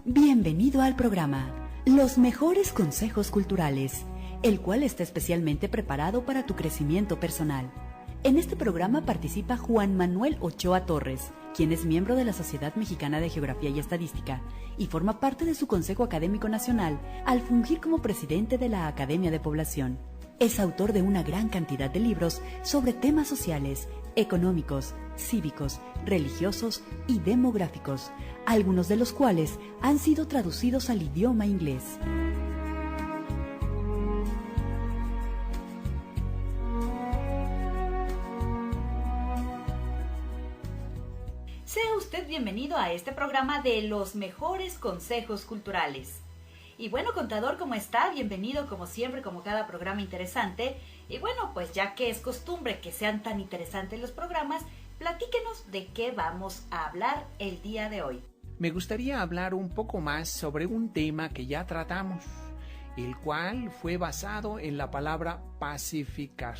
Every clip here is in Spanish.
Bienvenido al programa Los Mejores Consejos Culturales, el cual está especialmente preparado para tu crecimiento personal. En este programa participa Juan Manuel Ochoa Torres, quien es miembro de la Sociedad Mexicana de Geografía y Estadística y forma parte de su Consejo Académico Nacional al fungir como presidente de la Academia de Población. Es autor de una gran cantidad de libros sobre temas sociales, económicos, cívicos, religiosos y demográficos, algunos de los cuales han sido traducidos al idioma inglés. Sea usted bienvenido a este programa de Los Mejores Consejos Culturales. Y bueno, contador, ¿cómo está? Bienvenido como siempre, como cada programa interesante. Y bueno, pues ya que es costumbre que sean tan interesantes los programas, platíquenos de qué vamos a hablar el día de hoy. Me gustaría hablar un poco más sobre un tema que ya tratamos, el cual fue basado en la palabra pacificar.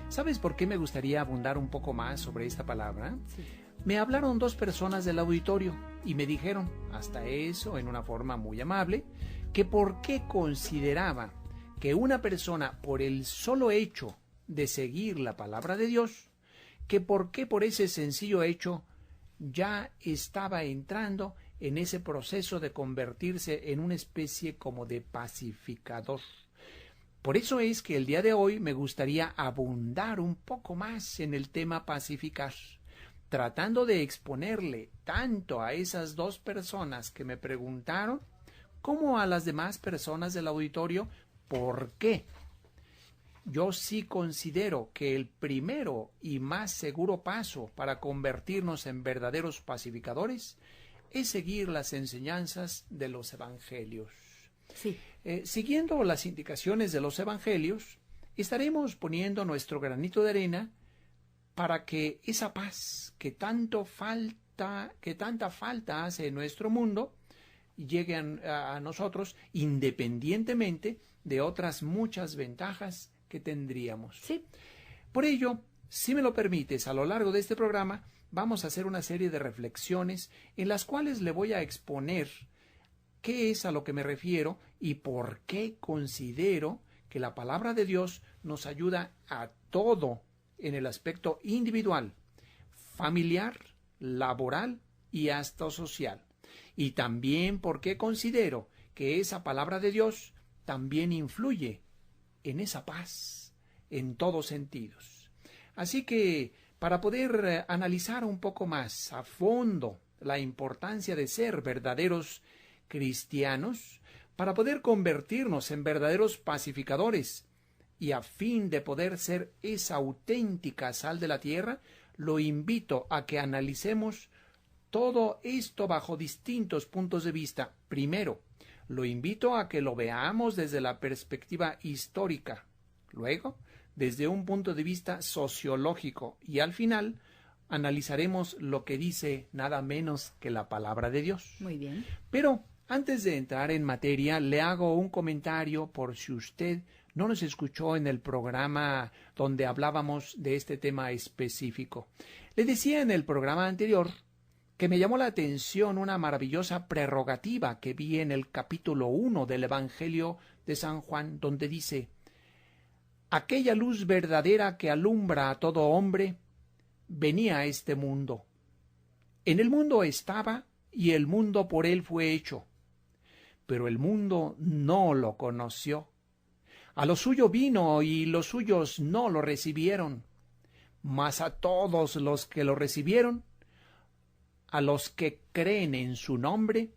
¿Sabes por qué me gustaría abundar un poco más sobre esta palabra? Sí. Me hablaron dos personas del auditorio y me dijeron, hasta eso en una forma muy amable, que por qué consideraba que una persona, por el solo hecho de seguir la palabra de Dios, que por qué por ese sencillo hecho ya estaba entrando en ese proceso de convertirse en una especie como de pacificador. Por eso es que el día de hoy me gustaría abundar un poco más en el tema pacificar, tratando de exponerle tanto a esas dos personas que me preguntaron, como a las demás personas del auditorio, ¿por qué? Yo sí considero que el primero y más seguro paso para convertirnos en verdaderos pacificadores es seguir las enseñanzas de los evangelios. Sí. Siguiendo las indicaciones de los evangelios, estaremos poniendo nuestro granito de arena para que esa paz que tanta falta hace en nuestro mundo llegue a nosotros, independientemente de otras muchas ventajas que tendríamos. Sí. Por ello, si me lo permites, a lo largo de este programa vamos a hacer una serie de reflexiones en las cuales le voy a exponer qué es a lo que me refiero y por qué considero que la palabra de Dios nos ayuda a todo en el aspecto individual, familiar, laboral y hasta social. Y también porque considero que esa palabra de Dios también influye en esa paz en todos sentidos. Así que para poder analizar un poco más a fondo la importancia de ser verdaderos cristianos, para poder convertirnos en verdaderos pacificadores y a fin de poder ser esa auténtica sal de la tierra, lo invito a que analicemos todo esto bajo distintos puntos de vista. Primero, lo invito a que lo veamos desde la perspectiva histórica, luego, desde un punto de vista sociológico y al final, analizaremos lo que dice nada menos que la palabra de Dios. Muy bien. Pero, antes de entrar en materia, le hago un comentario por si usted no nos escuchó en el programa donde hablábamos de este tema específico. Le decía en el programa anterior que me llamó la atención una maravillosa prerrogativa que vi en el capítulo 1 del Evangelio de San Juan, donde dice: aquella luz verdadera que alumbra a todo hombre venía a este mundo. En el mundo estaba y el mundo por él fue hecho, pero el mundo no lo conoció. A lo suyo vino y los suyos no lo recibieron, mas a todos los que lo recibieron, a los que creen en su nombre,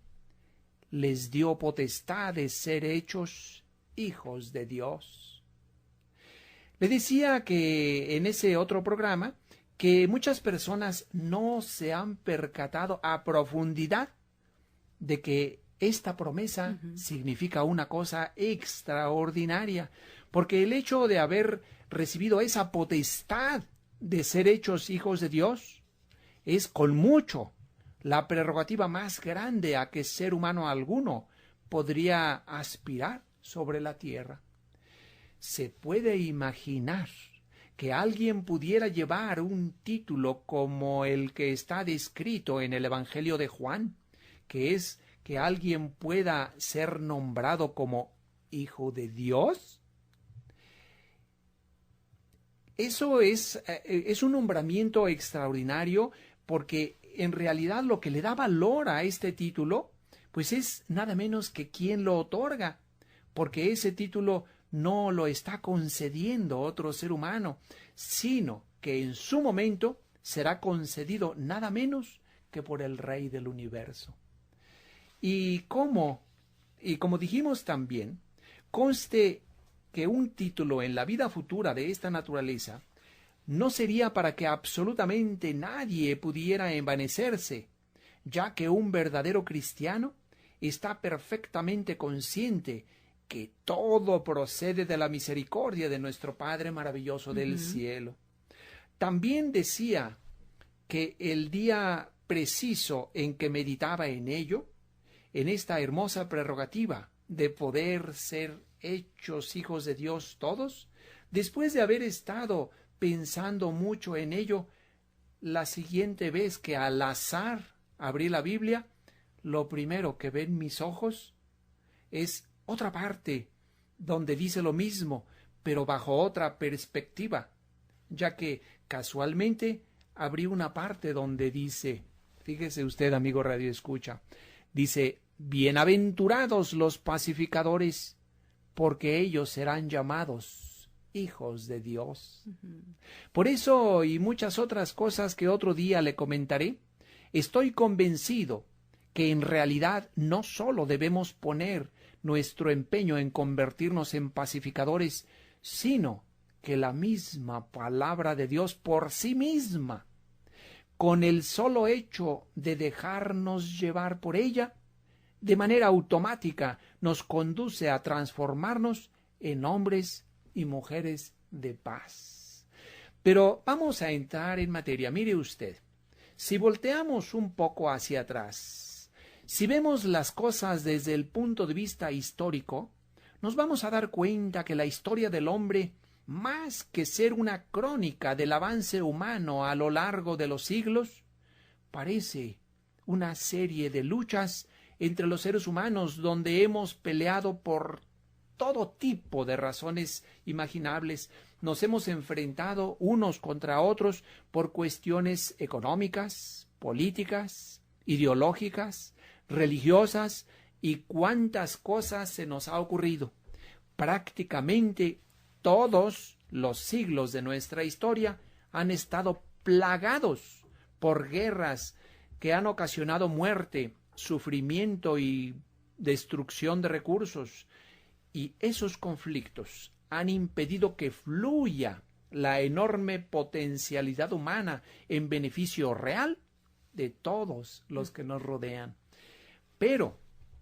les dio potestad de ser hechos hijos de Dios. Le decía que en ese otro programa que muchas personas no se han percatado a profundidad de que esta promesa significa una cosa extraordinaria, porque el hecho de haber recibido esa potestad de ser hechos hijos de Dios es con mucho la prerrogativa más grande a que ser humano alguno podría aspirar sobre la tierra. ¿Se puede imaginar que alguien pudiera llevar un título como el que está descrito en el Evangelio de Juan, que es que alguien pueda ser nombrado como hijo de Dios? Eso es un nombramiento extraordinario, porque en realidad lo que le da valor a este título, pues es nada menos que quien lo otorga, porque ese título no lo está concediendo otro ser humano, sino que en su momento será concedido nada menos que por el Rey del universo. Y como dijimos también, conste que un título en la vida futura de esta naturaleza no sería para que absolutamente nadie pudiera envanecerse, ya que un verdadero cristiano está perfectamente consciente que todo procede de la misericordia de nuestro Padre maravilloso del cielo. También decía que el día preciso en que meditaba en ello, en esta hermosa prerrogativa de poder ser hechos hijos de Dios todos, después de haber estado pensando mucho en ello, la siguiente vez que al azar abrí la Biblia, lo primero que ven mis ojos es otra parte donde dice lo mismo, pero bajo otra perspectiva, ya que casualmente abrí una parte donde dice, fíjese usted, amigo Radio Escucha, dice: bienaventurados los pacificadores, porque ellos serán llamados hijos de Dios. Por eso y muchas otras cosas que otro día le comentaré, estoy convencido que en realidad no solo debemos poner nuestro empeño en convertirnos en pacificadores, sino que la misma palabra de Dios por sí misma, con el solo hecho de dejarnos llevar por ella, de manera automática nos conduce a transformarnos en hombres y mujeres de paz. Pero vamos a entrar en materia. Mire usted, si volteamos un poco hacia atrás, si vemos las cosas desde el punto de vista histórico, nos vamos a dar cuenta que la historia del hombre, más que ser una crónica del avance humano a lo largo de los siglos, parece una serie de luchas entre los seres humanos donde hemos peleado por todo tipo de razones imaginables. Nos hemos enfrentado unos contra otros por cuestiones económicas, políticas, ideológicas, religiosas y cuántas cosas se nos ha ocurrido. Prácticamente todos los siglos de nuestra historia han estado plagados por guerras que han ocasionado muerte, sufrimiento y destrucción de recursos, y esos conflictos han impedido que fluya la enorme potencialidad humana en beneficio real de todos los que nos rodean. Pero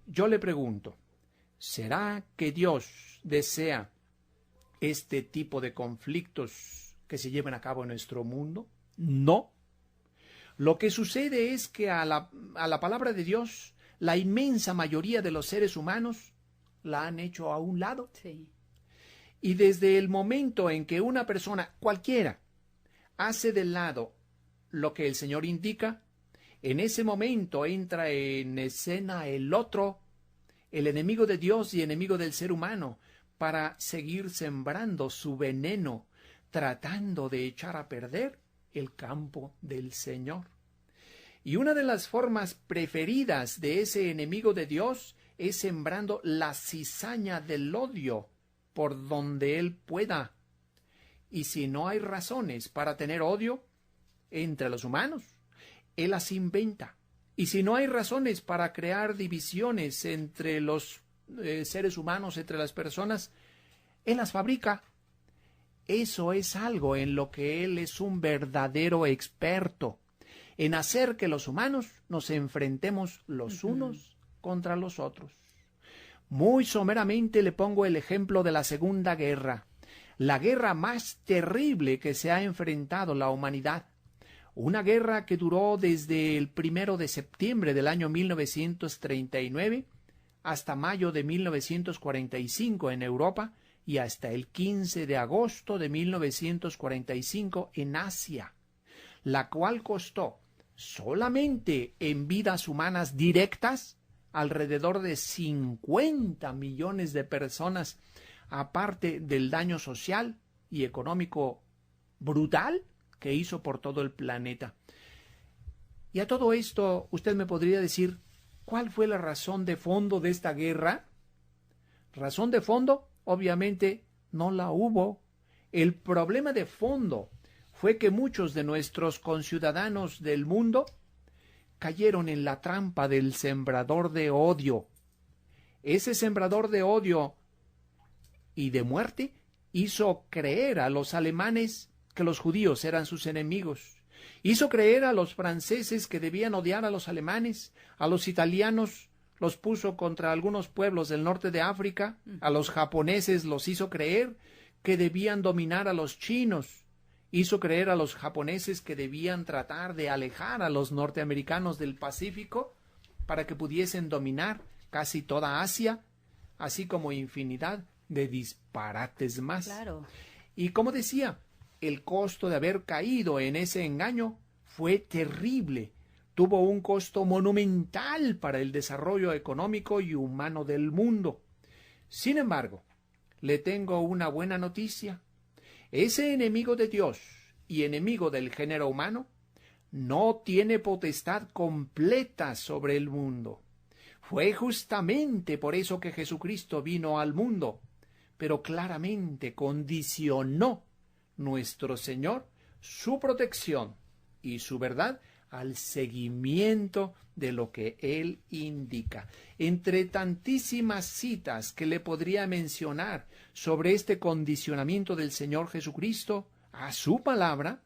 yo le pregunto, ¿será que Dios desea este tipo de conflictos que se lleven a cabo en nuestro mundo? No. Lo que sucede es que a la palabra de Dios, la inmensa mayoría de los seres humanos la han hecho a un lado. Sí. Y desde el momento en que una persona cualquiera hace de lado lo que el Señor indica, en ese momento entra en escena el otro, el enemigo de Dios y enemigo del ser humano, para seguir sembrando su veneno, tratando de echar a perder el campo del Señor. Y una de las formas preferidas de ese enemigo de Dios es sembrando la cizaña del odio por donde él pueda. Y si no hay razones para tener odio entre los humanos, él las inventa. Y si no hay razones para crear divisiones entre los seres humanos, entre las personas, él las fabrica. Eso es algo en lo que él es un verdadero experto, en hacer que los humanos nos enfrentemos los unos contra los otros. Muy someramente le pongo el ejemplo de la Segunda Guerra, la guerra más terrible que se ha enfrentado la humanidad. Una guerra que duró desde el 1 de septiembre del año 1939 hasta mayo de 1945 en Europa y hasta el 15 de agosto de 1945 en Asia, la cual costó solamente en vidas humanas directas alrededor de 50 millones de personas, aparte del daño social y económico brutal que hizo por todo el planeta. Y a todo esto, usted me podría decir, ¿cuál fue la razón de fondo de esta guerra? Razón de fondo, obviamente, no la hubo. El problema de fondo fue que muchos de nuestros conciudadanos del mundo cayeron en la trampa del sembrador de odio. Ese sembrador de odio y de muerte hizo creer a los alemanes que los judíos eran sus enemigos. Hizo creer a los franceses que debían odiar a los alemanes, a los italianos los puso contra algunos pueblos del norte de África, a los japoneses los hizo creer que debían dominar a los chinos, hizo creer a los japoneses que debían tratar de alejar a los norteamericanos del Pacífico para que pudiesen dominar casi toda Asia, así como infinidad de disparates más. Claro. Y como decía, el costo de haber caído en ese engaño fue terrible. Tuvo un costo monumental para el desarrollo económico y humano del mundo. Sin embargo, le tengo una buena noticia. Ese enemigo de Dios y enemigo del género humano no tiene potestad completa sobre el mundo. Fue justamente por eso que Jesucristo vino al mundo, pero claramente condicionó nuestro Señor su protección y su verdad al seguimiento de lo que Él indica. Entre tantísimas citas que le podría mencionar sobre este condicionamiento del Señor Jesucristo a su palabra,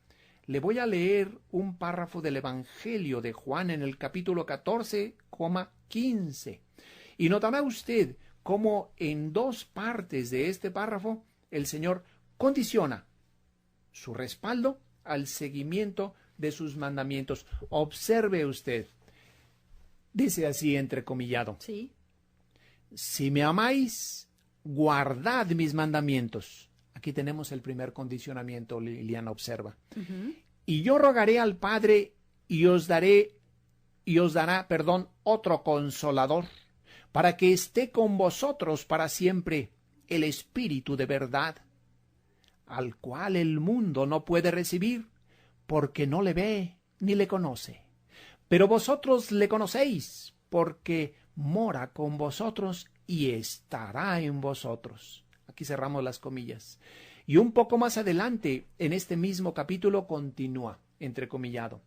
le voy a leer un párrafo del Evangelio de Juan en el capítulo 14,15. Y notará usted cómo en dos partes de este párrafo el Señor condiciona su respaldo al seguimiento de sus mandamientos. Observe usted, dice así entrecomillado: Sí. Si me amáis, guardad mis mandamientos. Aquí tenemos el primer condicionamiento, Liliana, observa. Y yo rogaré al Padre y os dará otro consolador, para que esté con vosotros para siempre, el Espíritu de verdad, al cual el mundo no puede recibir, porque no le ve ni le conoce. Pero vosotros le conocéis, porque mora con vosotros y estará en vosotros. Aquí cerramos las comillas. Y un poco más adelante, en este mismo capítulo, continúa, entrecomillado: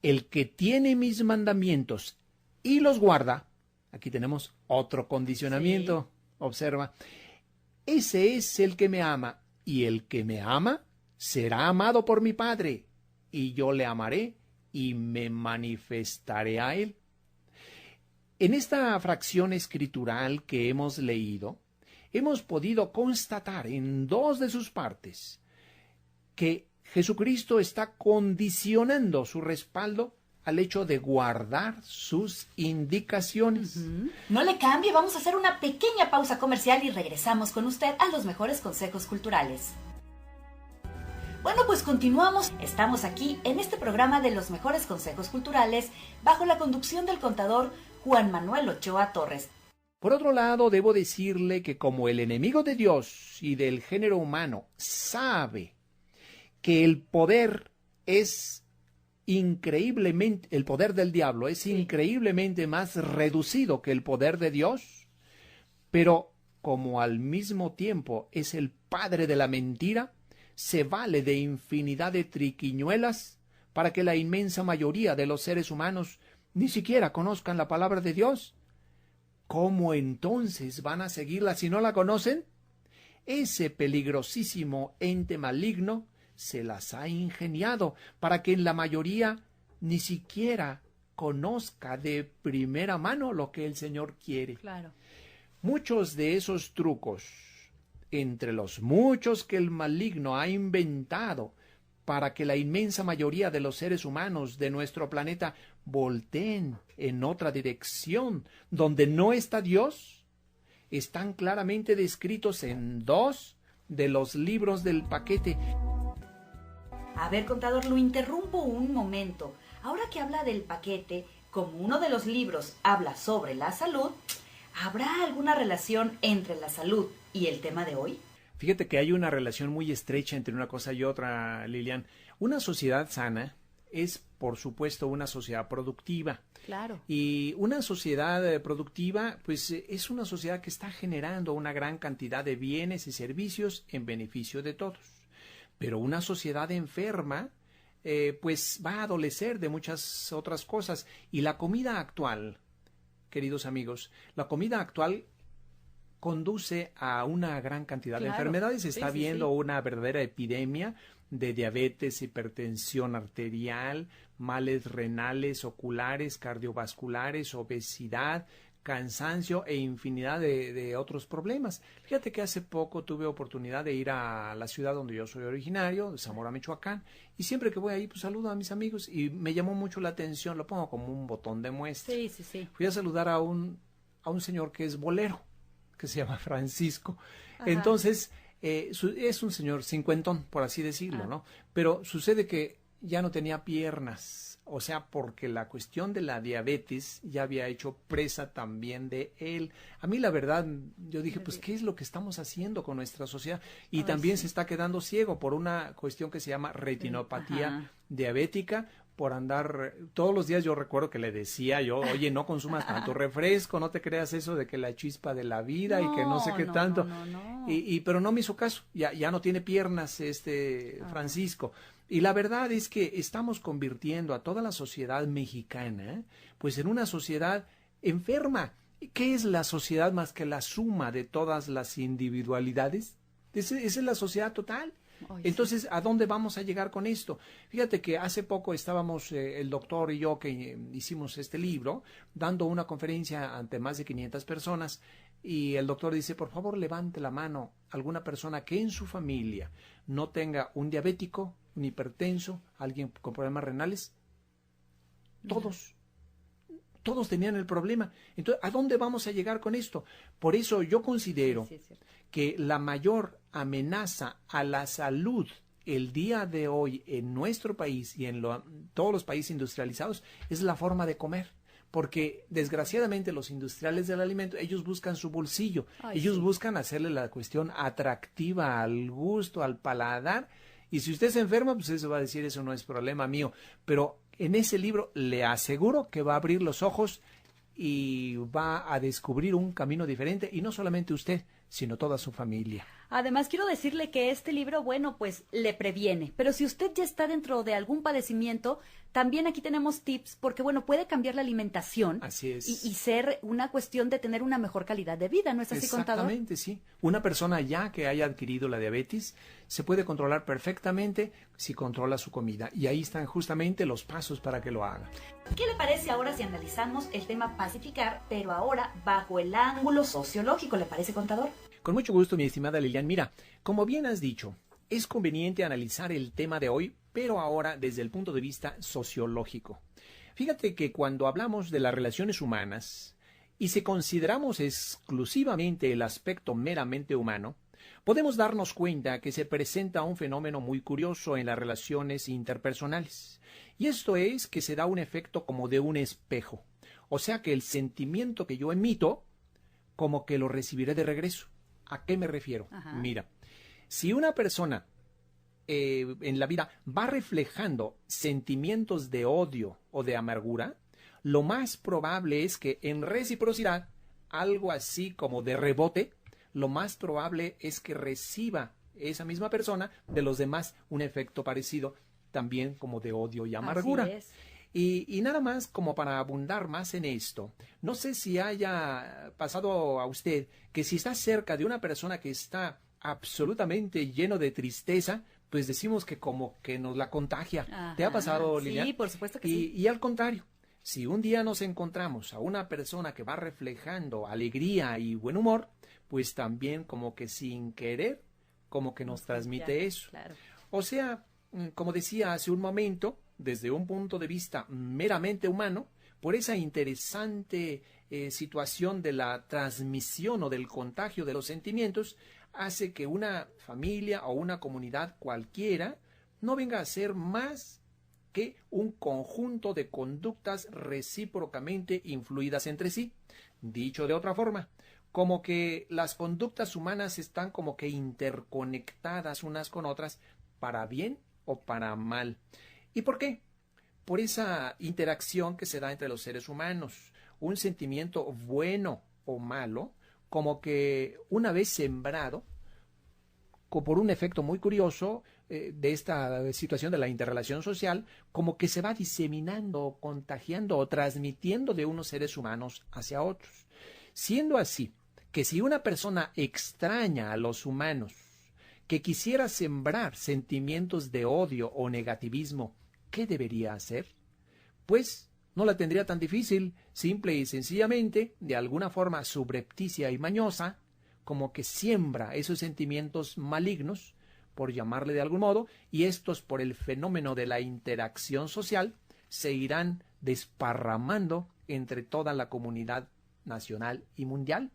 el que tiene mis mandamientos y los guarda. Aquí tenemos otro condicionamiento. Sí. Observa: ese es el que me ama, y el que me ama será amado por mi Padre, y yo le amaré y me manifestaré a él. En esta fracción escritural que hemos leído, hemos podido constatar en dos de sus partes que Jesucristo está condicionando su respaldo al hecho de guardar sus indicaciones. No le cambie, vamos a hacer una pequeña pausa comercial y regresamos con usted a los mejores consejos culturales. Bueno, pues continuamos. Estamos aquí en este programa de los mejores consejos culturales bajo la conducción del contador Juan Manuel Ochoa Torres. Por otro lado, debo decirle que como el enemigo de Dios y del género humano sabe que el poder del diablo es increíblemente más reducido que el poder de Dios, pero como al mismo tiempo es el padre de la mentira, se vale de infinidad de triquiñuelas para que la inmensa mayoría de los seres humanos ni siquiera conozcan la palabra de Dios. ¿Cómo entonces van a seguirla si no la conocen? Ese peligrosísimo ente maligno se las ha ingeniado para que en la mayoría ni siquiera conozca de primera mano lo que el Señor quiere. Claro. Muchos de esos trucos, entre los muchos que el maligno ha inventado para que la inmensa mayoría de los seres humanos de nuestro planeta volteen en otra dirección donde no está Dios, están claramente descritos en dos de los libros del paquete. A ver, contador, lo interrumpo un momento. Ahora que habla del paquete, como uno de los libros habla sobre la salud, ¿habrá alguna relación entre la salud y el tema de hoy? Fíjate que hay una relación muy estrecha entre una cosa y otra, Lilian. Una sociedad sana es, por supuesto, una sociedad productiva. Claro. Y una sociedad productiva, pues es una sociedad que está generando una gran cantidad de bienes y servicios en beneficio de todos. Pero una sociedad enferma, pues va a adolecer de muchas otras cosas. Y la comida actual, queridos amigos, la comida actual conduce a una gran cantidad de enfermedades. Se está viendo una verdadera epidemia de diabetes, hipertensión arterial, males renales, oculares, cardiovasculares, obesidad, cansancio e infinidad de otros problemas. Fíjate que hace poco tuve oportunidad de ir a la ciudad donde yo soy originario, de Zamora, Michoacán, y siempre que voy ahí, pues saludo a mis amigos y me llamó mucho la atención, lo pongo como un botón de muestra. Sí. Fui a saludar a un señor que es bolero, que se llama Francisco. Ajá. Entonces, es un señor cincuentón, por así decirlo, ¿no? Pero sucede que ya no tenía piernas, o sea, porque la cuestión de la diabetes ya había hecho presa también de él. A mí la verdad, yo dije, pues, ¿qué es lo que estamos haciendo con nuestra sociedad? Y también se está quedando ciego por una cuestión que se llama retinopatía diabética, por andar, todos los días yo recuerdo que le decía yo, oye, no consumas tanto refresco, no te creas eso de que la chispa de la vida y que no sé qué tanto. Pero no me hizo caso, ya no tiene piernas Francisco. Y la verdad es que estamos convirtiendo a toda la sociedad mexicana, pues en una sociedad enferma. ¿Qué es la sociedad más que la suma de todas las individualidades? Esa es la sociedad total. Entonces, ¿a dónde vamos a llegar con esto? Fíjate que hace poco estábamos, el doctor y yo que hicimos este libro, dando una conferencia ante más de 500 personas, y el doctor dice, por favor, levante la mano alguna persona que en su familia no tenga un diabético, un hipertenso, alguien con problemas renales. Todos tenían el problema. Entonces, ¿a dónde vamos a llegar con esto? Por eso yo considero que la mayor amenaza a la salud el día de hoy en nuestro país y en todos los países industrializados es la forma de comer. Porque desgraciadamente los industriales del alimento, ellos buscan su bolsillo, ellos buscan hacerle la cuestión atractiva al gusto, al paladar. Y si usted se enferma, pues eso va a decir, eso no es problema mío. Pero en ese libro le aseguro que va a abrir los ojos y va a descubrir un camino diferente. Y no solamente usted, sino toda su familia. Además, quiero decirle que este libro, bueno, pues le previene. Pero si usted ya está dentro de algún padecimiento, también aquí tenemos tips, porque, bueno, puede cambiar la alimentación. Así es. Y ser una cuestión de tener una mejor calidad de vida, ¿no es así, contador? Exactamente, sí. Una persona ya que haya adquirido la diabetes se puede controlar perfectamente si controla su comida. Y ahí están justamente los pasos para que lo haga. ¿Qué le parece ahora si analizamos el tema pacificar, pero ahora bajo el ángulo sociológico? ¿Le parece, contador? Con mucho gusto, mi estimada Lilian. Mira, como bien has dicho, es conveniente analizar el tema de hoy, pero ahora desde el punto de vista sociológico. Fíjate que cuando hablamos de las relaciones humanas y si consideramos exclusivamente el aspecto meramente humano, podemos darnos cuenta que se presenta un fenómeno muy curioso en las relaciones interpersonales. Y esto es que se da un efecto como de un espejo. O sea que el sentimiento que yo emito, como que lo recibiré de regreso. ¿A qué me refiero? Mira, si una persona en la vida va reflejando sentimientos de odio o de amargura, lo más probable es que en reciprocidad, algo así como de rebote, lo más probable es que reciba esa misma persona de los demás un efecto parecido, también como de odio y amargura. Así es. Y nada más como para abundar más en esto, no sé si haya pasado a usted que si está cerca de una persona que está absolutamente lleno de tristeza, pues decimos que como que nos la contagia. Ajá. ¿Te ha pasado, Lilian? Sí, por supuesto que sí. Y al contrario, si un día nos encontramos a una persona que va reflejando alegría y buen humor, pues también como que sin querer, como que nos transmite eso. Claro. O sea, como decía hace un momento, desde un punto de vista meramente humano, por esa interesante situación de la transmisión o del contagio de los sentimientos, hace que una familia o una comunidad cualquiera no venga a ser más que un conjunto de conductas recíprocamente influidas entre sí. Dicho de otra forma, como que las conductas humanas están como que interconectadas unas con otras para bien o para mal. ¿Y por qué? Por esa interacción que se da entre los seres humanos. Un sentimiento bueno o malo, como que una vez sembrado, por un efecto muy curioso de esta situación de la interrelación social, como que se va diseminando, contagiando o transmitiendo de unos seres humanos hacia otros. Siendo así, que si una persona extraña a los humanos, que quisiera sembrar sentimientos de odio o negativismo, ¿qué debería hacer? Pues no la tendría tan difícil, simple y sencillamente, de alguna forma subrepticia y mañosa, como que siembra esos sentimientos malignos, por llamarle de algún modo, y estos por el fenómeno de la interacción social se irán desparramando entre toda la comunidad nacional y mundial.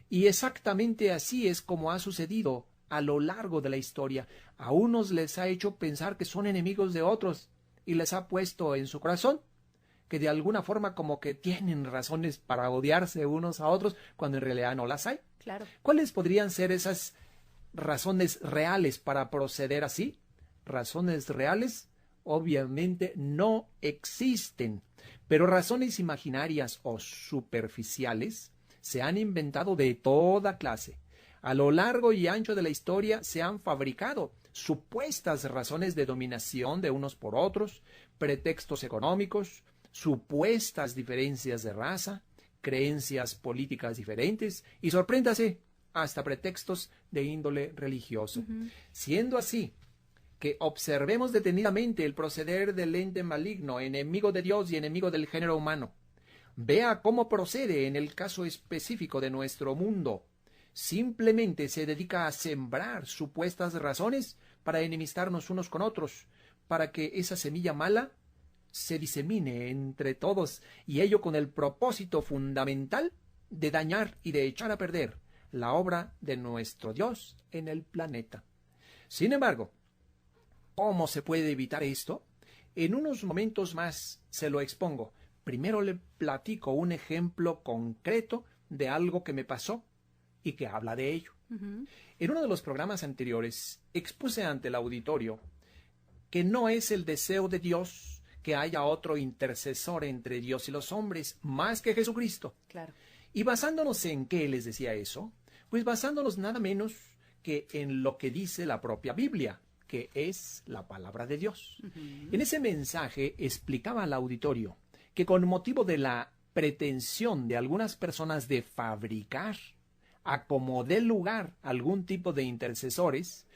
Y exactamente así es como ha sucedido a lo largo de la historia. A unos les ha hecho pensar que son enemigos de otros y les ha puesto en su corazón que de alguna forma como que tienen razones para odiarse unos a otros cuando en realidad no las hay. Claro. ¿Cuáles podrían ser esas razones reales para proceder así? Razones reales obviamente no existen, pero razones imaginarias o superficiales se han inventado de toda clase. A lo largo y ancho de la historia se han fabricado supuestas razones de dominación de unos por otros, pretextos económicos, supuestas diferencias de raza, creencias políticas diferentes y, sorpréndase, hasta pretextos de índole religioso. Siendo así, que observemos detenidamente el proceder del ente maligno, enemigo de Dios y enemigo del género humano. Vea cómo procede en el caso específico de nuestro mundo. Simplemente se dedica a sembrar supuestas razones para enemistarnos unos con otros, para que esa semilla mala se disemine entre todos, y ello con el propósito fundamental de dañar y de echar a perder la obra de nuestro Dios en el planeta. Sin embargo, ¿cómo se puede evitar esto? En unos momentos más se lo expongo. Primero le platico un ejemplo concreto de algo que me pasó y que habla de ello. En uno de los programas anteriores expuse ante el auditorio que no es el deseo de Dios que haya otro intercesor entre Dios y los hombres, más que Jesucristo. Claro. Y basándonos en qué les decía eso, pues basándonos nada menos que en lo que dice la propia Biblia, que es la palabra de Dios. En ese mensaje explicaba al auditorio que con motivo de la pretensión de algunas personas de fabricar a como dé lugar algún tipo de intercesores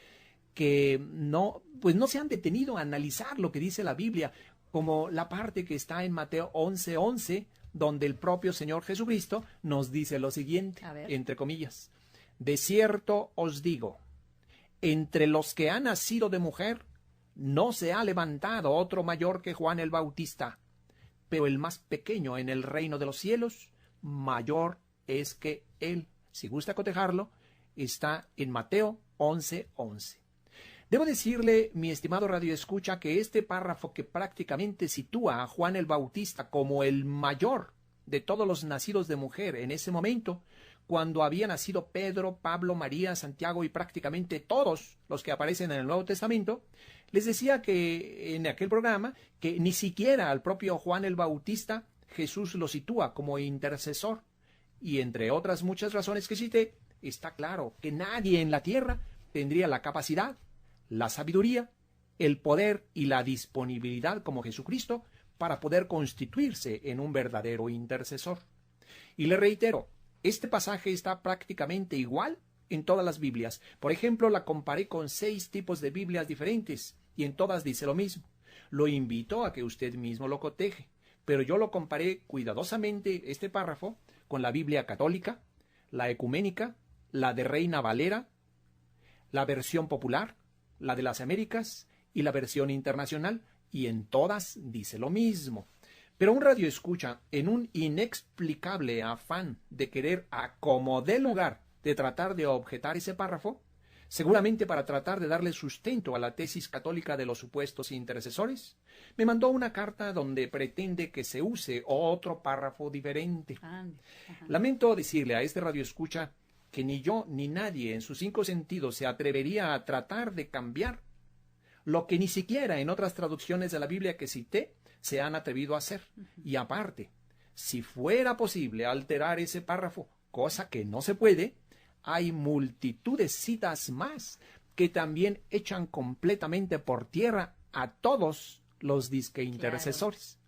que no se han detenido a analizar lo que dice la Biblia, como la parte que está en Mateo 11:11, donde el propio Señor Jesucristo nos dice lo siguiente, entre comillas: de cierto os digo, entre los que han nacido de mujer, no se ha levantado otro mayor que Juan el Bautista, pero el más pequeño en el reino de los cielos, mayor es que él. Si gusta cotejarlo, está en Mateo 11:11. Debo decirle, mi estimado radioescucha, que este párrafo que prácticamente sitúa a Juan el Bautista como el mayor de todos los nacidos de mujer en ese momento, cuando había nacido Pedro, Pablo, María, Santiago y prácticamente todos los que aparecen en el Nuevo Testamento, les decía que en aquel programa que ni siquiera al propio Juan el Bautista Jesús lo sitúa como intercesor. Y entre otras muchas razones que cité, está claro que nadie en la tierra tendría la capacidad, la sabiduría, el poder y la disponibilidad como Jesucristo para poder constituirse en un verdadero intercesor. Y le reitero, este pasaje está prácticamente igual en todas las Biblias. Por ejemplo, la comparé con 6 tipos de Biblias diferentes y en todas dice lo mismo. Lo invito a que usted mismo lo coteje, pero yo lo comparé cuidadosamente, este párrafo, con la Biblia católica, la ecuménica, la de Reina Valera, la versión popular, la de las Américas y la versión internacional, y en todas dice lo mismo. Pero un radioescucha, en un inexplicable afán de querer a como dé lugar de tratar de objetar ese párrafo, seguramente para tratar de darle sustento a la tesis católica de los supuestos intercesores, me mandó una carta donde pretende que se use otro párrafo diferente. Lamento decirle a este radioescucha que ni yo ni nadie en sus 5 sentidos se atrevería a tratar de cambiar lo que ni siquiera en otras traducciones de la Biblia que cité se han atrevido a hacer. Y aparte, si fuera posible alterar ese párrafo, cosa que no se puede, hay multitud de citas más que también echan completamente por tierra a todos los disque intercesores.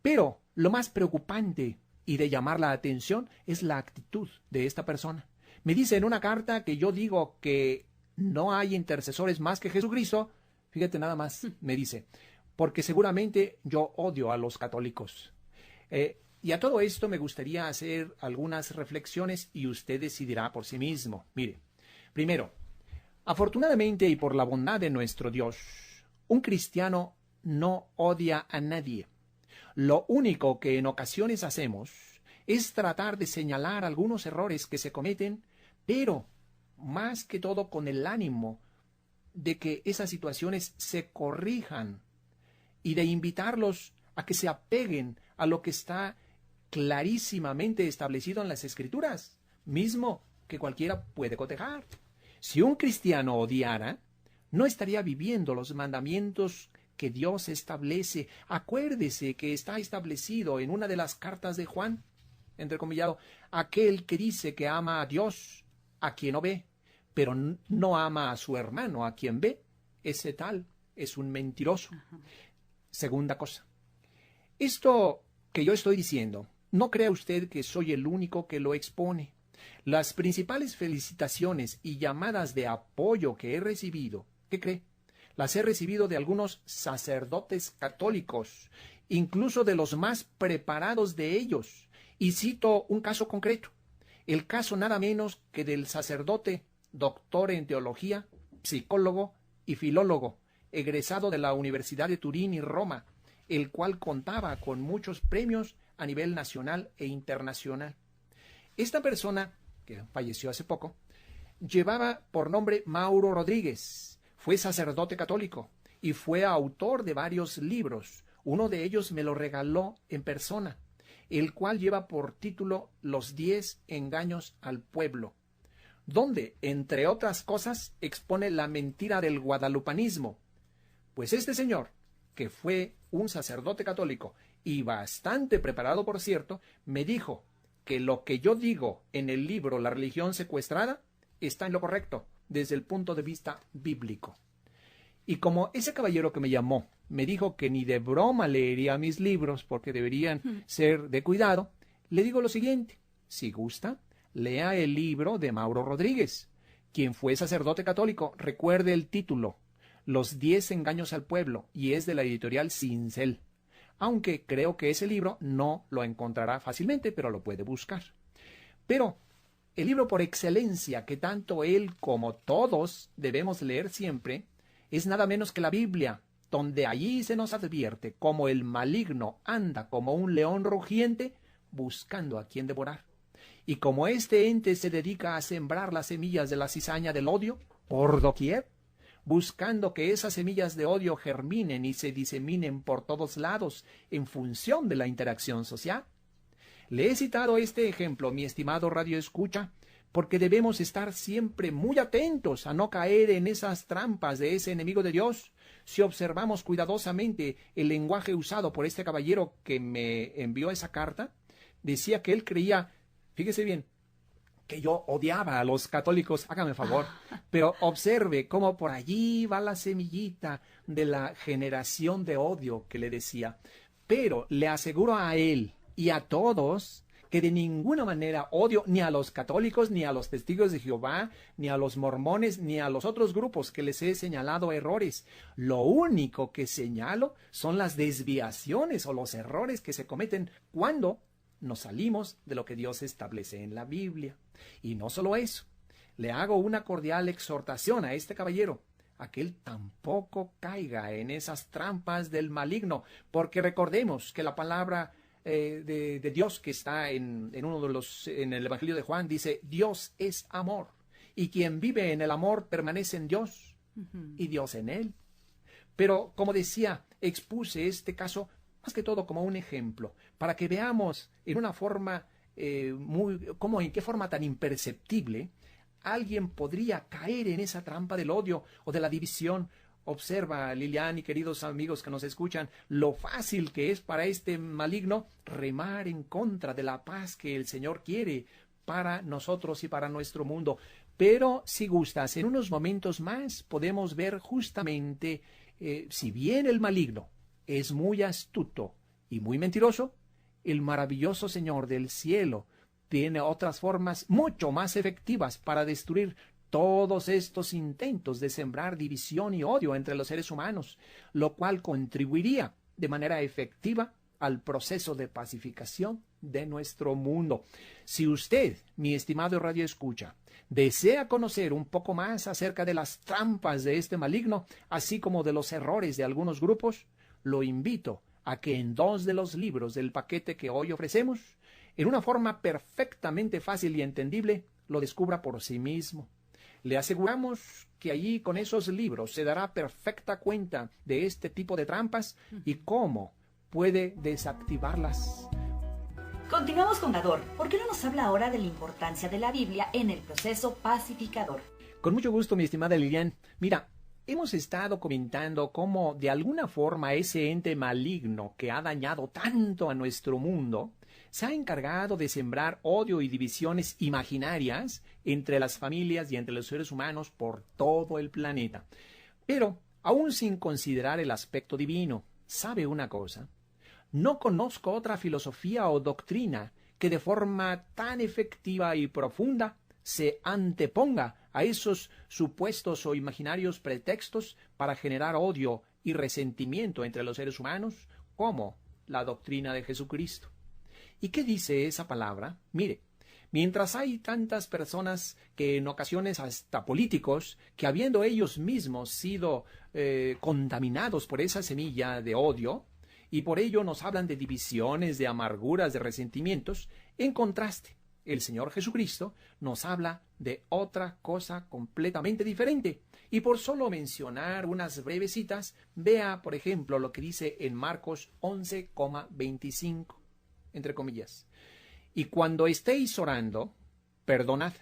Pero lo más preocupante y de llamar la atención es la actitud de esta persona. Me dice en una carta que yo digo que no hay intercesores más que Jesucristo. Fíjate nada más, me dice, porque seguramente yo odio a los católicos. Y a todo esto me gustaría hacer algunas reflexiones y usted decidirá por sí mismo. Mire, primero, afortunadamente y por la bondad de nuestro Dios, un cristiano no odia a nadie. Lo único que en ocasiones hacemos es tratar de señalar algunos errores que se cometen, pero más que todo con el ánimo de que esas situaciones se corrijan y de invitarlos a que se apeguen a lo que está clarísimamente establecido en las Escrituras, mismo que cualquiera puede cotejar. Si un cristiano odiara, no estaría viviendo los mandamientos que Dios establece. Acuérdese que está establecido en una de las cartas de Juan, entrecomillado, aquel que dice que ama a Dios, a quien no ve, pero no ama a su hermano, a quien ve, ese tal es un mentiroso. Segunda cosa, esto que yo estoy diciendo, no crea usted que soy el único que lo expone. Las principales felicitaciones y llamadas de apoyo que he recibido, ¿qué cree? Las he recibido de algunos sacerdotes católicos, incluso de los más preparados de ellos. Y cito un caso concreto, el caso nada menos que del sacerdote, doctor en teología, psicólogo y filólogo, egresado de la Universidad de Turín y Roma, el cual contaba con muchos premios a nivel nacional e internacional. Esta persona, que falleció hace poco, llevaba por nombre Mauro Rodríguez, fue sacerdote católico y fue autor de varios libros. Uno de ellos me lo regaló en persona, el cual lleva por título Los 10 engaños al pueblo, donde, entre otras cosas, expone la mentira del guadalupanismo. Pues este señor, que fue un sacerdote católico y bastante preparado, por cierto, me dijo que lo que yo digo en el libro La religión secuestrada está en lo correcto desde el punto de vista bíblico. Y como ese caballero que me llamó me dijo que ni de broma leería mis libros porque deberían ser de cuidado, le digo lo siguiente: si gusta, lea el libro de Mauro Rodríguez, quien fue sacerdote católico. Recuerde el título, Los 10 engaños al pueblo, y es de la editorial Cincel. Aunque creo que ese libro no lo encontrará fácilmente, pero lo puede buscar. Pero el libro por excelencia que tanto él como todos debemos leer siempre es nada menos que la Biblia, donde allí se nos advierte cómo el maligno anda como un león rugiente buscando a quien devorar. Y como este ente se dedica a sembrar las semillas de la cizaña del odio por doquier, buscando que esas semillas de odio germinen y se diseminen por todos lados en función de la interacción social. Le he citado este ejemplo, mi estimado radioescucha, porque debemos estar siempre muy atentos a no caer en esas trampas de ese enemigo de Dios. Si observamos cuidadosamente el lenguaje usado por este caballero que me envió esa carta, decía que él creía, fíjese bien, que yo odiaba a los católicos, hágame favor, pero observe cómo por allí va la semillita de la generación de odio que le decía. Pero le aseguro a él y a todos que de ninguna manera odio ni a los católicos, ni a los testigos de Jehová, ni a los mormones, ni a los otros grupos que les he señalado errores. Lo único que señalo son las desviaciones o los errores que se cometen cuando nos salimos de lo que Dios establece en la Biblia. Y no solo eso, le hago una cordial exhortación a este caballero, a que él tampoco caiga en esas trampas del maligno, porque recordemos que la palabra de Dios que está en el Evangelio de Juan dice: Dios es amor, y quien vive en el amor permanece en Dios y Dios en él. Pero, como decía, expuse este caso más que todo como un ejemplo, para que veamos en una forma en qué forma tan imperceptible alguien podría caer en esa trampa del odio o de la división. Observa, Lilian y queridos amigos que nos escuchan, lo fácil que es para este maligno remar en contra de la paz que el Señor quiere para nosotros y para nuestro mundo. Pero, si gustas, en unos momentos más podemos ver justamente, si bien el maligno es muy astuto y muy mentiroso, el maravilloso Señor del cielo tiene otras formas mucho más efectivas para destruir todos estos intentos de sembrar división y odio entre los seres humanos, lo cual contribuiría de manera efectiva al proceso de pacificación de nuestro mundo. Si usted, mi estimado Radio Escucha, desea conocer un poco más acerca de las trampas de este maligno, así como de los errores de algunos grupos, lo invito a que en 2 de los libros del paquete que hoy ofrecemos, en una forma perfectamente fácil y entendible, lo descubra por sí mismo. Le aseguramos que allí con esos libros se dará perfecta cuenta de este tipo de trampas y cómo puede desactivarlas. Continuamos con Ador. ¿Por qué no nos habla ahora de la importancia de la Biblia en el proceso pacificador? Con mucho gusto, mi estimada Lilian. Mira, hemos estado comentando cómo de alguna forma ese ente maligno que ha dañado tanto a nuestro mundo se ha encargado de sembrar odio y divisiones imaginarias entre las familias y entre los seres humanos por todo el planeta. Pero, aún sin considerar el aspecto divino, ¿sabe una cosa? No conozco otra filosofía o doctrina que de forma tan efectiva y profunda se anteponga a esos supuestos o imaginarios pretextos para generar odio y resentimiento entre los seres humanos como la doctrina de Jesucristo. ¿Y qué dice esa palabra? Mire, mientras hay tantas personas que en ocasiones hasta políticos, que habiendo ellos mismos sido contaminados por esa semilla de odio, y por ello nos hablan de divisiones, de amarguras, de resentimientos, en contraste, el Señor Jesucristo nos habla de otra cosa completamente diferente. Y por solo mencionar unas breves citas, vea, por ejemplo, lo que dice en Marcos 11,25. Entre comillas, y cuando estéis orando, perdonad,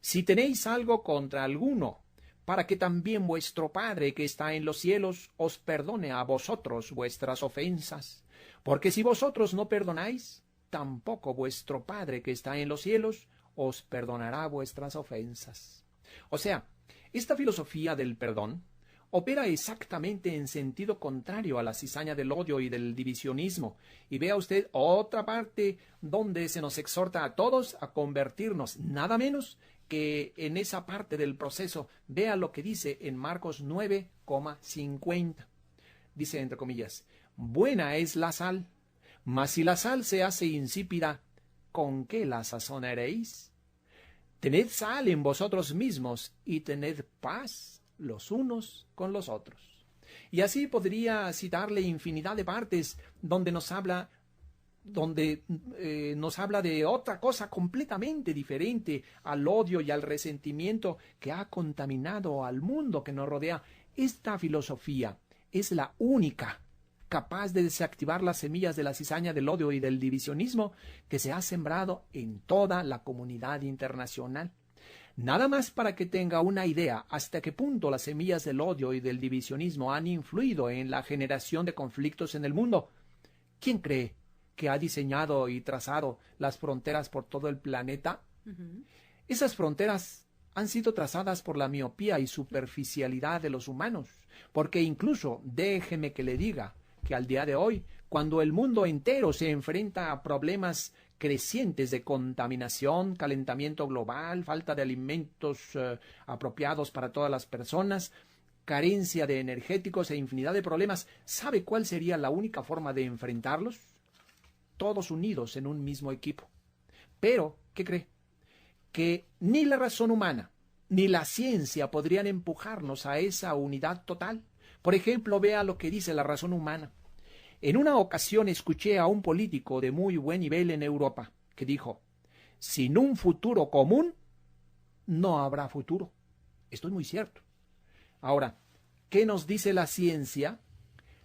si tenéis algo contra alguno, para que también vuestro Padre que está en los cielos os perdone a vosotros vuestras ofensas, porque si vosotros no perdonáis, tampoco vuestro Padre que está en los cielos os perdonará vuestras ofensas. O sea, esta filosofía del perdón opera exactamente en sentido contrario a la cizaña del odio y del divisionismo. Y vea usted otra parte donde se nos exhorta a todos a convertirnos, nada menos que en esa parte del proceso. Vea lo que dice en Marcos 9,50. Dice entre comillas, buena es la sal, mas si la sal se hace insípida, ¿con qué la sazonaréis? Tened sal en vosotros mismos y tened paz los unos con los otros. Y así podría citarle infinidad de partes donde nos habla de otra cosa completamente diferente al odio y al resentimiento que ha contaminado al mundo que nos rodea. Esta filosofía es la única capaz de desactivar las semillas de la cizaña del odio y del divisionismo que se ha sembrado en toda la comunidad internacional. Nada más para que tenga una idea hasta qué punto las semillas del odio y del divisionismo han influido en la generación de conflictos en el mundo. ¿Quién cree que ha diseñado y trazado las fronteras por todo el planeta? Esas fronteras han sido trazadas por la miopía y superficialidad de los humanos, porque incluso, déjeme que le diga, que al día de hoy, cuando el mundo entero se enfrenta a problemas crecientes de contaminación, calentamiento global, falta de alimentos apropiados para todas las personas, carencia de energéticos e infinidad de problemas, ¿sabe cuál sería la única forma de enfrentarlos? Todos unidos en un mismo equipo. Pero, ¿qué cree? Que ni la razón humana ni la ciencia podrían empujarnos a esa unidad total. Por ejemplo, vea lo que dice la razón humana. En una ocasión escuché a un político de muy buen nivel en Europa que dijo, sin un futuro común, no habrá futuro. Esto es muy cierto. Ahora, ¿qué nos dice la ciencia?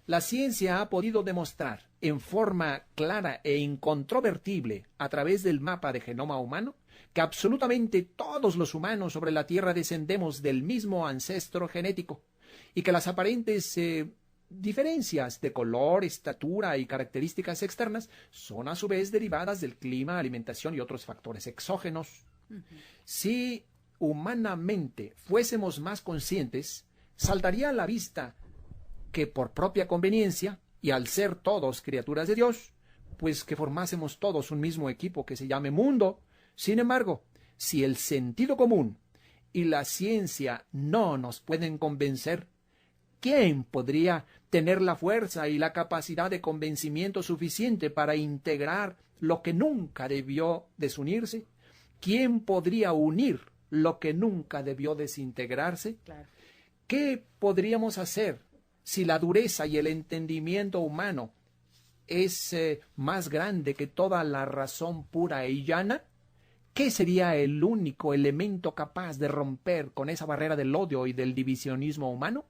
La ciencia ha podido demostrar en forma clara e incontrovertible a través del mapa de genoma humano que absolutamente todos los humanos sobre la Tierra descendemos del mismo ancestro genético y que las aparentes diferencias de color, estatura y características externas son a su vez derivadas del clima, alimentación y otros factores exógenos. Si humanamente fuésemos más conscientes, saltaría a la vista que por propia conveniencia, y al ser todos criaturas de Dios, pues que formásemos todos un mismo equipo que se llame mundo. Sin embargo, si el sentido común y la ciencia no nos pueden convencer, ¿quién podría tener la fuerza y la capacidad de convencimiento suficiente para integrar lo que nunca debió desunirse? ¿Quién podría unir lo que nunca debió desintegrarse? Claro. ¿Qué podríamos hacer si la dureza y el entendimiento humano es más grande que toda la razón pura y llana? ¿Qué sería el único elemento capaz de romper con esa barrera del odio y del divisionismo humano?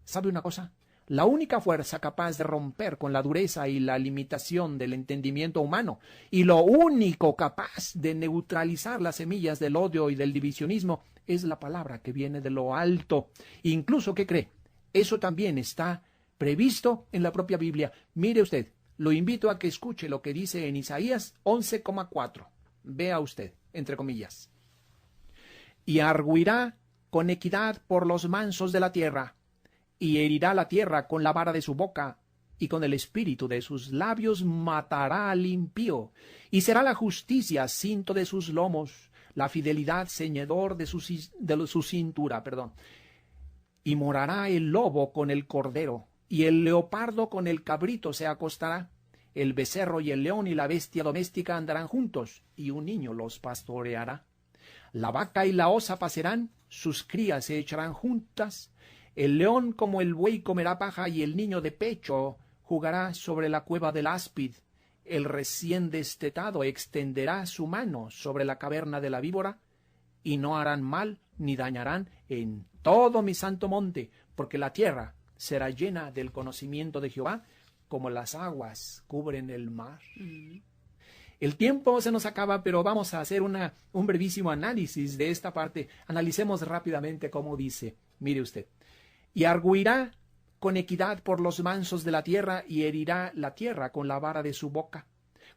¿Sabe una cosa? La única fuerza capaz de romper con la dureza y la limitación del entendimiento humano, y lo único capaz de neutralizar las semillas del odio y del divisionismo, es la palabra que viene de lo alto. Incluso, ¿qué cree? Eso también está previsto en la propia Biblia. Mire usted, lo invito a que escuche lo que dice en Isaías 11,4. Vea usted, entre comillas. Y argüirá con equidad por los mansos de la tierra, y herirá la tierra con la vara de su boca, y con el espíritu de sus labios matará al impío, y será la justicia cinto de sus lomos, la fidelidad ceñidor de su cintura, Y morará el lobo con el cordero, y el leopardo con el cabrito se acostará. El becerro y el león y la bestia doméstica andarán juntos, y un niño los pastoreará. La vaca y la osa pasarán, sus crías se echarán juntas. El león como el buey comerá paja, y el niño de pecho jugará sobre la cueva del áspid. El recién destetado extenderá su mano sobre la caverna de la víbora, y no harán mal ni dañarán en todo mi santo monte, porque la tierra será llena del conocimiento de Jehová, como las aguas cubren el mar. El tiempo se nos acaba, pero vamos a hacer un brevísimo análisis de esta parte. Analicemos rápidamente cómo dice. Mire usted. Y argüirá con equidad por los mansos de la tierra, y herirá la tierra con la vara de su boca.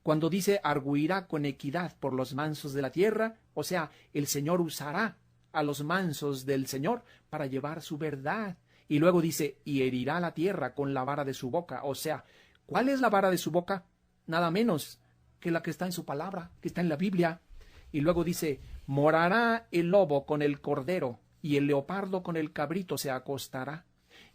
Cuando dice argüirá con equidad por los mansos de la tierra, o sea, el Señor usará a los mansos del Señor para llevar su verdad. Y luego dice, y herirá la tierra con la vara de su boca. O sea, ¿cuál es la vara de su boca? Nada menos que la que está en su palabra, que está en la Biblia. Y luego dice, morará el lobo con el cordero, y el leopardo con el cabrito se acostará.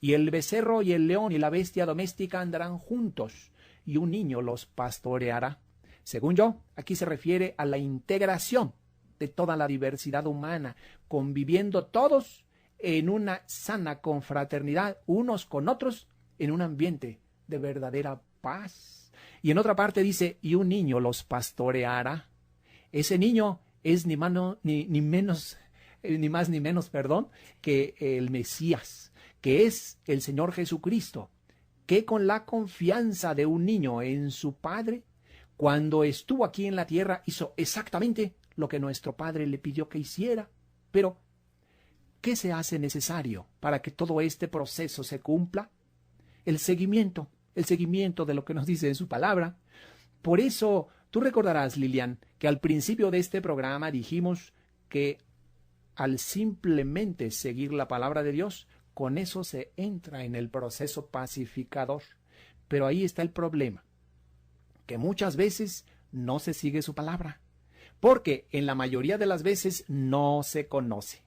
Y el becerro y el león y la bestia doméstica andarán juntos, y un niño los pastoreará. Según yo, aquí se refiere a la integración de toda la diversidad humana, conviviendo todos en una sana confraternidad unos con otros, en un ambiente de verdadera paz. Y en otra parte dice, y un niño los pastoreará. Ese niño es ni más ni menos que el Mesías, que es el Señor Jesucristo, que con la confianza de un niño en su Padre, cuando estuvo aquí en la tierra, hizo exactamente lo que nuestro Padre le pidió que hiciera. Pero, ¿qué se hace necesario para que todo este proceso se cumpla? El seguimiento de lo que nos dice en su palabra. Por eso, tú recordarás, Lilian, que al principio de este programa dijimos que al simplemente seguir la palabra de Dios, con eso se entra en el proceso pacificador. Pero ahí está el problema, que muchas veces no se sigue su palabra, porque en la mayoría de las veces no se conoce.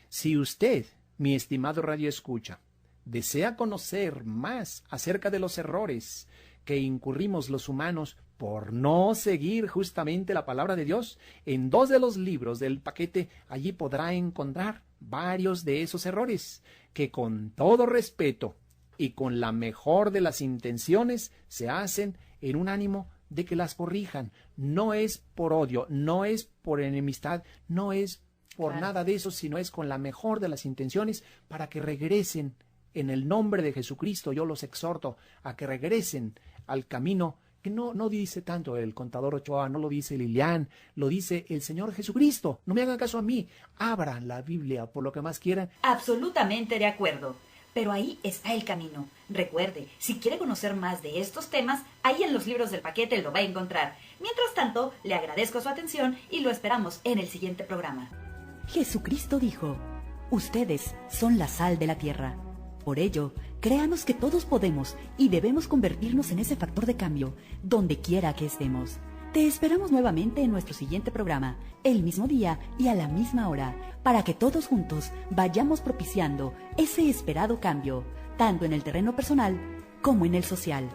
Si usted, mi estimado radioescucha, desea conocer más acerca de los errores que incurrimos los humanos por no seguir justamente la palabra de Dios, en 2 de los libros del paquete allí podrá encontrar varios de esos errores que con todo respeto y con la mejor de las intenciones se hacen en un ánimo de que las corrijan. No es por odio, no es por enemistad, no es por nada de eso, sino es con la mejor de las intenciones para que regresen en el nombre de Jesucristo. Yo los exhorto a que regresen al camino que no dice tanto el contador Ochoa, no lo dice Lilian, lo dice el Señor Jesucristo. No me hagan caso a mí, abran la Biblia por lo que más quieran. Absolutamente de acuerdo. Pero ahí está el camino. Recuerde, si quiere conocer más de estos temas, ahí en los libros del paquete lo va a encontrar. Mientras tanto, le agradezco su atención y lo esperamos en el siguiente programa. Jesucristo dijo: ustedes son la sal de la tierra. Por ello, créanos que todos podemos y debemos convertirnos en ese factor de cambio, donde quiera que estemos. Te esperamos nuevamente en nuestro siguiente programa, el mismo día y a la misma hora, para que todos juntos vayamos propiciando ese esperado cambio, tanto en el terreno personal como en el social.